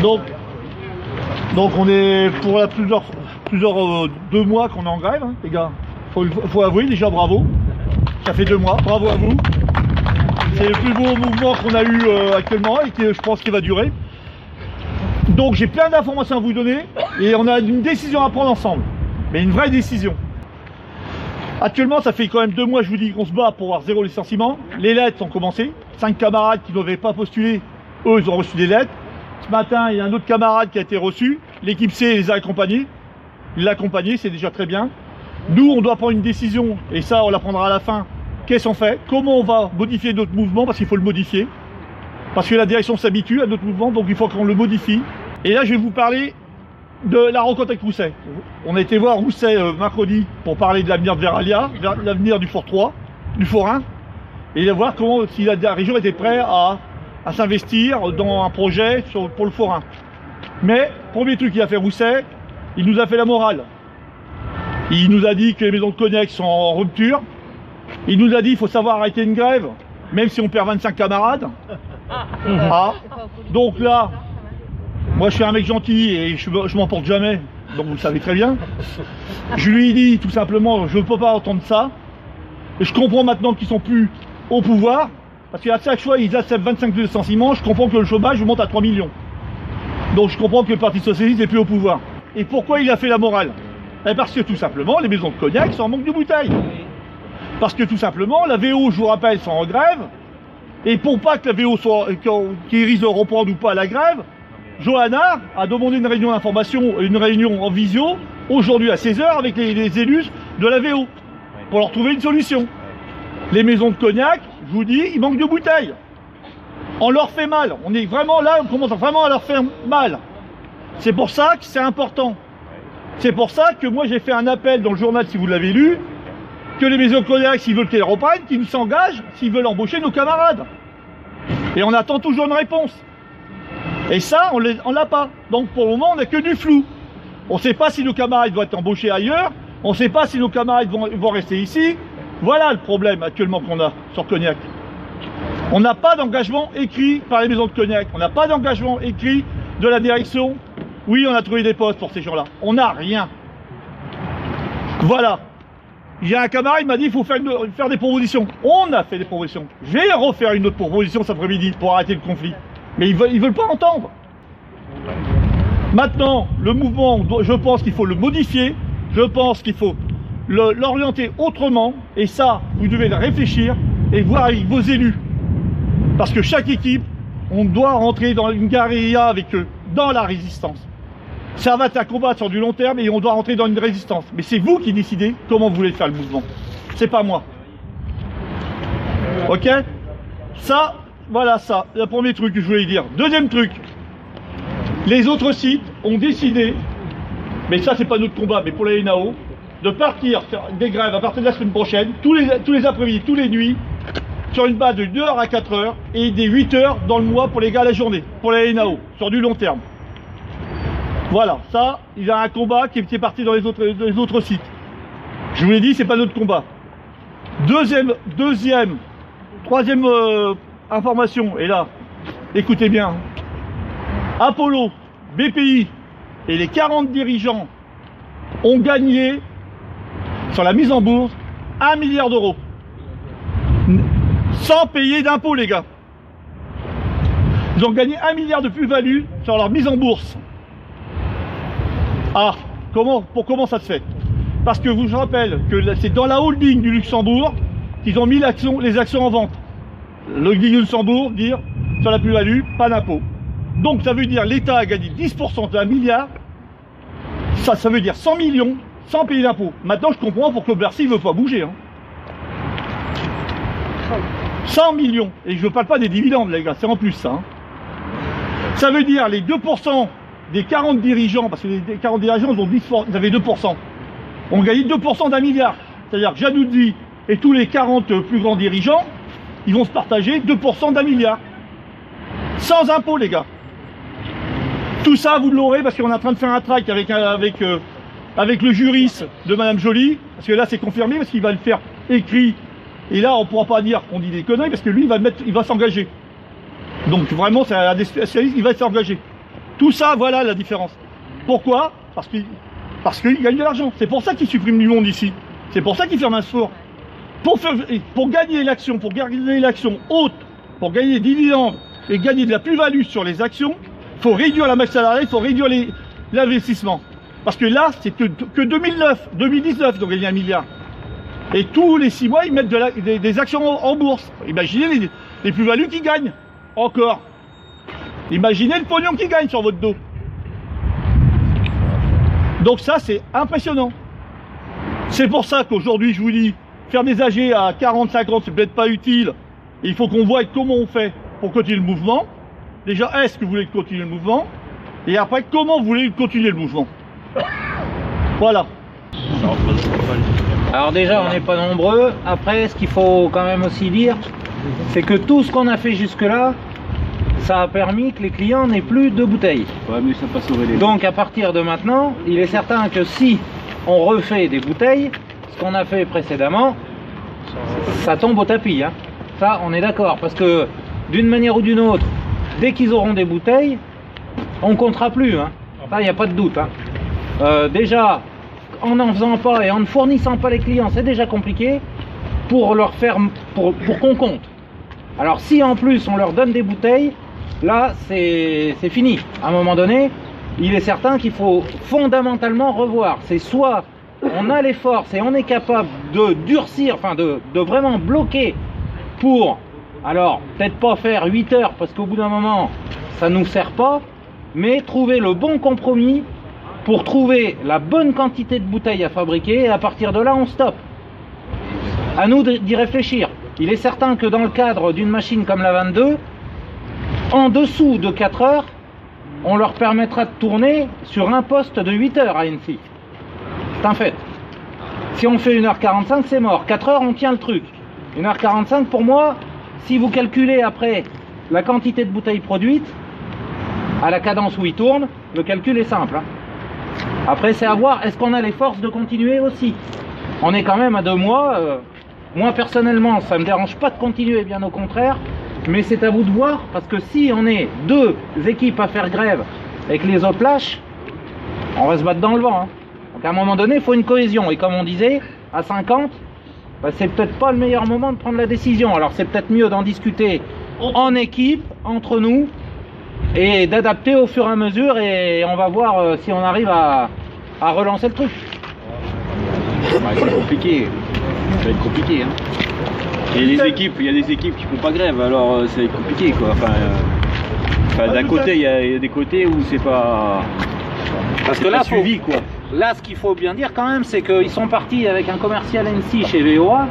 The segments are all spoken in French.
Donc on est pour plusieurs 2 mois qu'on est en grève, hein, les gars. Faut avouer déjà, bravo. Ça fait 2 mois, bravo à vous. C'est le plus beau mouvement qu'on a eu actuellement et que je pense qu'il va durer. Donc j'ai plein d'informations à vous donner et on a une décision à prendre ensemble. Mais une vraie décision. Actuellement, ça fait quand même 2 mois, je vous dis, qu'on se bat pour avoir 0 licenciement. Les lettres ont commencé. 5 camarades qui n'avaient pas postulé, eux, ils ont reçu des lettres. Ce matin, il y a un autre camarade qui a été reçu. L'équipe C les a accompagnés. L'accompagner, c'est déjà très bien. Nous, on doit prendre une décision, et ça, on la prendra à la fin. Qu'est-ce qu'on fait? Comment on va modifier notre mouvement? Parce qu'il faut le modifier. Parce que la direction s'habitue à notre mouvement, donc il faut qu'on le modifie. Et là, je vais vous parler de la rencontre avec Rousset. On a été voir Rousset mercredi pour parler de l'avenir de Veralia, l'avenir du Fort 3, du Fort 1, et voir comment, si la région était prête à s'investir dans un projet pour le Fort 1. Mais, premier truc qu'il a fait Rousset, il nous a fait la morale. Il nous a dit que les maisons de cognac sont en rupture. Il nous a dit qu'il faut savoir arrêter une grève, même si on perd 25 camarades. Ah. Donc là, moi je suis un mec gentil et je m'en porte jamais, donc vous le savez très bien. Je lui ai dit tout simplement, je ne peux pas entendre ça. Et je comprends maintenant qu'ils sont plus au pouvoir, parce qu'à chaque fois ils acceptent 25 licenciements, je comprends que le chômage monte à 3 millions. Donc je comprends que le Parti Socialiste n'est plus au pouvoir. Et pourquoi il a fait la morale? Parce que tout simplement, les maisons de cognac sont en manque de bouteilles. Parce que tout simplement, la VO, je vous rappelle, sont en grève. Et pour pas que la VO soit, qu'ils risquent de reprendre ou pas la grève, Johanna a demandé une réunion d'information, une réunion en visio, aujourd'hui à 16 h avec les élus de la VO, pour leur trouver une solution. Les maisons de cognac, je vous dis, il manque de bouteilles. On leur fait mal. On est vraiment là, on commence vraiment à leur faire mal. C'est pour ça que c'est important. C'est pour ça que moi j'ai fait un appel dans le journal, si vous l'avez lu, que les maisons de cognac, s'ils veulent qu'elles reprennent, qu'ils nous s'engagent, s'ils veulent embaucher nos camarades. Et on attend toujours une réponse. Et ça, on l'a pas. Donc pour le moment, on n'a que du flou. On ne sait pas si nos camarades vont être embauchés ailleurs, on ne sait pas si nos camarades vont rester ici. Voilà le problème actuellement qu'on a sur Cognac. On n'a pas d'engagement écrit par les maisons de cognac, on n'a pas d'engagement écrit de la direction. Oui, on a trouvé des postes pour ces gens-là. On n'a rien. Voilà. J'ai un camarade, il m'a dit qu'il faut faire des propositions. On a fait des propositions. Je vais refaire une autre proposition cet après-midi pour arrêter le conflit. Mais ils veulent pas entendre. Maintenant, le mouvement, je pense qu'il faut le modifier. Je pense qu'il faut l'orienter autrement. Et ça, vous devez réfléchir et voir avec vos élus. Parce que chaque équipe, on doit rentrer dans une guérilla avec eux, dans la résistance. Ça va être un combat sur du long terme et on doit rentrer dans une résistance. Mais c'est vous qui décidez comment vous voulez faire le mouvement. C'est pas moi. Ok? Ça, voilà ça, le premier truc que je voulais dire. Deuxième truc, les autres sites ont décidé, mais ça c'est pas notre combat, mais pour la NAO, de partir faire des grèves à partir de la semaine prochaine, tous les après-midi, tous les nuits, sur une base de 2 h à 4 h et des 8 h dans le mois pour les gars à la journée, pour la NAO, sur du long terme. Voilà, ça, il y a un combat qui est parti dans les autres sites. Je vous l'ai dit, c'est pas notre combat. Troisième information, et là, écoutez bien. Apollo, BPI et les 40 dirigeants ont gagné, sur la mise en bourse, 1 milliard d'euros. Sans payer d'impôts, les gars. Ils ont gagné 1 milliard de plus-value sur leur mise en bourse. Ah, comment ça se fait? Parce que je rappelle que c'est dans la holding du Luxembourg qu'ils ont mis les actions en vente. Le holding du Luxembourg, dire sur la plus-value, pas d'impôt. Donc ça veut dire l'État a gagné 10% de 1 milliard, ça veut dire 100 millions sans payer d'impôt. Maintenant je comprends pourquoi Bercy ne veut pas bouger. Hein. 100 millions, et je ne parle pas des dividendes les gars, c'est en plus ça. Hein. Ça veut dire les 2% des 40 dirigeants, parce que les 40 dirigeants ils avaient 2%, ont gagné 2% d'1 milliard. C'est-à-dire que Janoudzi et tous les 40 plus grands dirigeants, ils vont se partager 2% d'1 milliard. Sans impôt les gars. Tout ça vous l'aurez parce qu'on est en train de faire un tract avec le juriste de Madame Joly, parce que là c'est confirmé, parce qu'il va le faire écrit, et là on ne pourra pas dire qu'on dit des conneries, parce que lui il va s'engager. Donc vraiment, c'est un des spécialistes qui va s'engager. Tout ça, voilà la différence. Pourquoi? Parce qu'il gagne de l'argent. C'est pour ça qu'il supprime du monde ici. C'est pour ça qu'il ferme un sport. Pour gagner l'action, pour garder l'action haute, pour gagner des dividendes et gagner de la plus-value sur les actions, il faut réduire la masse salariale, il faut réduire l'investissement. Parce que là, c'est que 2019, ils ont gagné 1 milliard. Et tous les 6 mois, ils mettent des actions en bourse. Imaginez les plus-values qu'ils gagnent. Encore. Imaginez le pognon qu'ils gagnent sur votre dos. Donc ça, c'est impressionnant. C'est pour ça qu'aujourd'hui, je vous dis, faire des AG à 40, 50, c'est peut-être pas utile. Et il faut qu'on voie comment on fait pour continuer le mouvement. Déjà, est-ce que vous voulez continuer le mouvement? Et après, comment vous voulez continuer le mouvement? Voilà. Alors déjà, on n'est pas nombreux. Après, ce qu'il faut quand même aussi dire, c'est que tout ce qu'on a fait jusque-là, ça a permis que les clients n'aient plus de bouteilles. Ouais, mais ça pas sauvé les... Donc à partir de maintenant, il est certain que si on refait des bouteilles, ce qu'on a fait précédemment, ça tombe au tapis. Hein. Ça, on est d'accord. Parce que d'une manière ou d'une autre, dès qu'ils auront des bouteilles, on comptera plus. Hein. Ça, il n'y a pas de doute. Hein. Déjà, en n'en faisant pas et en ne fournissant pas les clients, c'est déjà compliqué pour leur faire, pour qu'on compte. Alors si en plus on leur donne des bouteilles, là c'est fini. À un moment donné, il est certain qu'il faut fondamentalement revoir. C'est soit on a les forces et on est capable de durcir, enfin de vraiment bloquer pour, alors peut-être pas faire 8 heures parce qu'au bout d'un moment ça nous sert pas, mais trouver le bon compromis pour trouver la bonne quantité de bouteilles à fabriquer et à partir de là on stoppe. À nous d'y réfléchir. Il est certain que dans le cadre d'une machine comme la 22, en dessous de 4 heures, on leur permettra de tourner sur un poste de 8 heures à Annecy. C'est un fait. Si on fait 1h45, c'est mort. 4 heures, on tient le truc. 1h45, pour moi, si vous calculez après la quantité de bouteilles produites, à la cadence où il tourne, le calcul est simple. Hein. Après, c'est à voir, est-ce qu'on a les forces de continuer aussi? On est quand même à 2 mois. Moi, personnellement, ça ne me dérange pas de continuer, bien au contraire. Mais c'est à vous de voir, parce que si on est 2 équipes à faire grève et que les autres lâchent, on va se battre dans le vent. Hein. Donc à un moment donné, il faut une cohésion. Et comme on disait, à 50, bah, c'est peut-être pas le meilleur moment de prendre la décision. Alors c'est peut-être mieux d'en discuter en équipe, entre nous, et d'adapter au fur et à mesure. Et on va voir si on arrive à relancer le truc. Ouais, c'est compliqué. Ça va être compliqué. Hein. Il y a des équipes qui font pas grève, alors ça va être compliqué quoi. Enfin d'un côté, il y a des côtés où c'est pas. Parce que là, suivi, quoi. Là, ce qu'il faut bien dire quand même, c'est qu'ils sont partis avec un commercial NC chez VOA.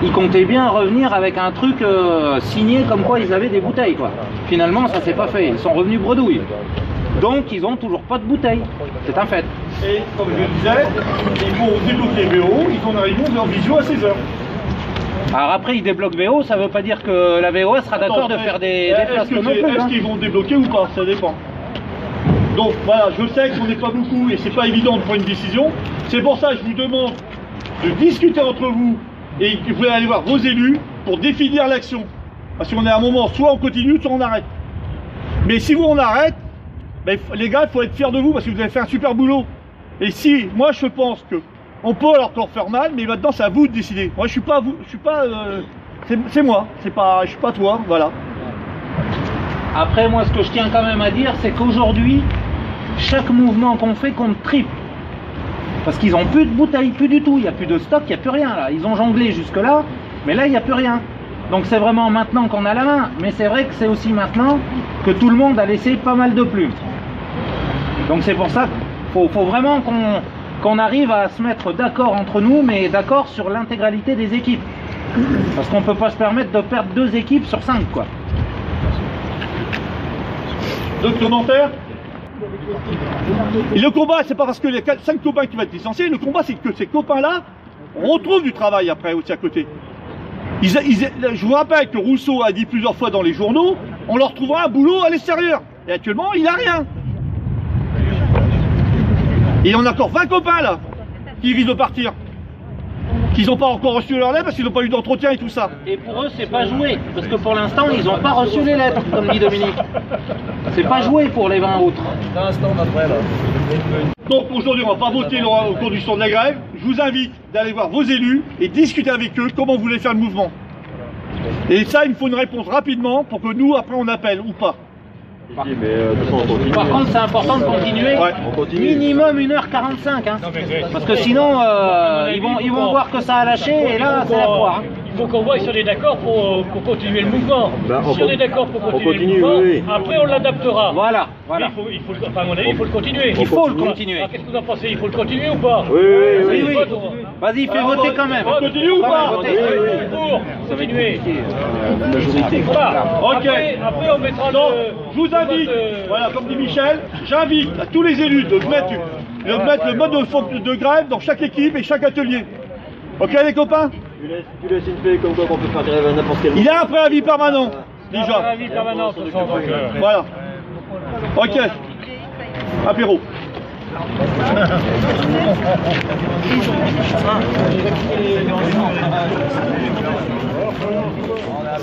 Ils comptaient bien revenir avec un truc signé comme quoi ils avaient des bouteilles, quoi. Finalement, ça s'est pas fait. Ils sont revenus bredouilles. Donc, ils ont toujours pas de bouteilles. C'est un fait. Et comme je le disais, ils vont débloquer VO, ils en arrivent en visio à 16h. Alors après, ils débloquent VO, ça veut pas dire que la VO sera d'accord de faire des déplacements non plus. Est-ce qu'ils vont débloquer ou pas? Ça dépend. Donc voilà, je sais qu'on n'est pas beaucoup et c'est pas évident de prendre une décision. C'est pour ça que je vous demande de discuter entre vous et que vous allez aller voir vos élus pour définir l'action. Parce qu'on est à un moment, soit on continue, soit on arrête. Mais si vous on arrête, ben, les gars, il faut être fiers de vous parce que vous avez fait un super boulot. Et si, moi je pense que on peut alors leur faire mal, mais maintenant c'est à vous de décider. Moi je suis pas vous, je suis pas, c'est moi, c'est pas, je suis pas toi, voilà. Après moi ce que je tiens quand même à dire, c'est qu'aujourd'hui, chaque mouvement qu'on fait compte triple. Parce qu'ils ont plus de bouteilles, plus du tout, il n'y a plus de stock, il n'y a plus rien là. Ils ont jonglé jusque là, mais là il n'y a plus rien. Donc c'est vraiment maintenant qu'on a la main, mais c'est vrai que c'est aussi maintenant que tout le monde a laissé pas mal de plumes. Donc c'est pour ça qu'il faut vraiment qu'on arrive à se mettre d'accord entre nous, mais d'accord sur l'intégralité des équipes. Parce qu'on ne peut pas se permettre de perdre 2 équipes sur 5, quoi. D'autres commentaires? Et le combat, c'est pas parce que les 5 copains qui vont être licenciés, le combat c'est que ces copains-là retrouvent du travail après aussi à côté. Je vous rappelle que Rousseau a dit plusieurs fois dans les journaux, on leur trouvera un boulot à l'extérieur. Et actuellement, il n'a rien. Et on a encore 20 copains là, qui visent de partir. qu'ils n'ont pas encore reçu leur lettre parce qu'ils n'ont pas eu d'entretien et tout ça. Et pour eux, c'est pas joué, parce que pour l'instant, ils n'ont pas reçu les lettres, comme dit Dominique. C'est pas joué pour les 20 autres. Donc aujourd'hui, on ne va pas voter aux conditions de la grève. Je vous invite d'aller voir vos élus et discuter avec eux comment vous voulez faire le mouvement. Et ça, il me faut une réponse rapidement pour que nous, après, on appelle ou pas. Par contre, c'est important de continuer, minimum 1h45, hein. Parce que sinon, ils vont voir que ça a lâché et là, c'est la poire. Hein. Il faut qu'on voit si on est d'accord pour continuer le mouvement. Si on est d'accord pour continuer le mouvement, après on l'adaptera. Voilà. Enfin, à mon avis, il faut le continuer. Il faut le continuer. Alors, qu'est-ce que vous en pensez? Il faut le continuer ou pas? Oui. Vas-y, fais voter quand même. On continue ou pas? Pour continuer. Majorité. Voilà. Ok. Après, on mettra Donc, le... je vous invite, voilà, comme dit Michel, j'invite à tous les élus de mettre le mode de grève dans chaque équipe et chaque atelier. Ok les copains? Tu laisses une feuille comme quoi qu'on peut faire grève à n'importe quel moment. Il a un préavis permanent, déjà. avis permanent, de toute façon, donc, Voilà. Ok. Apéro. On a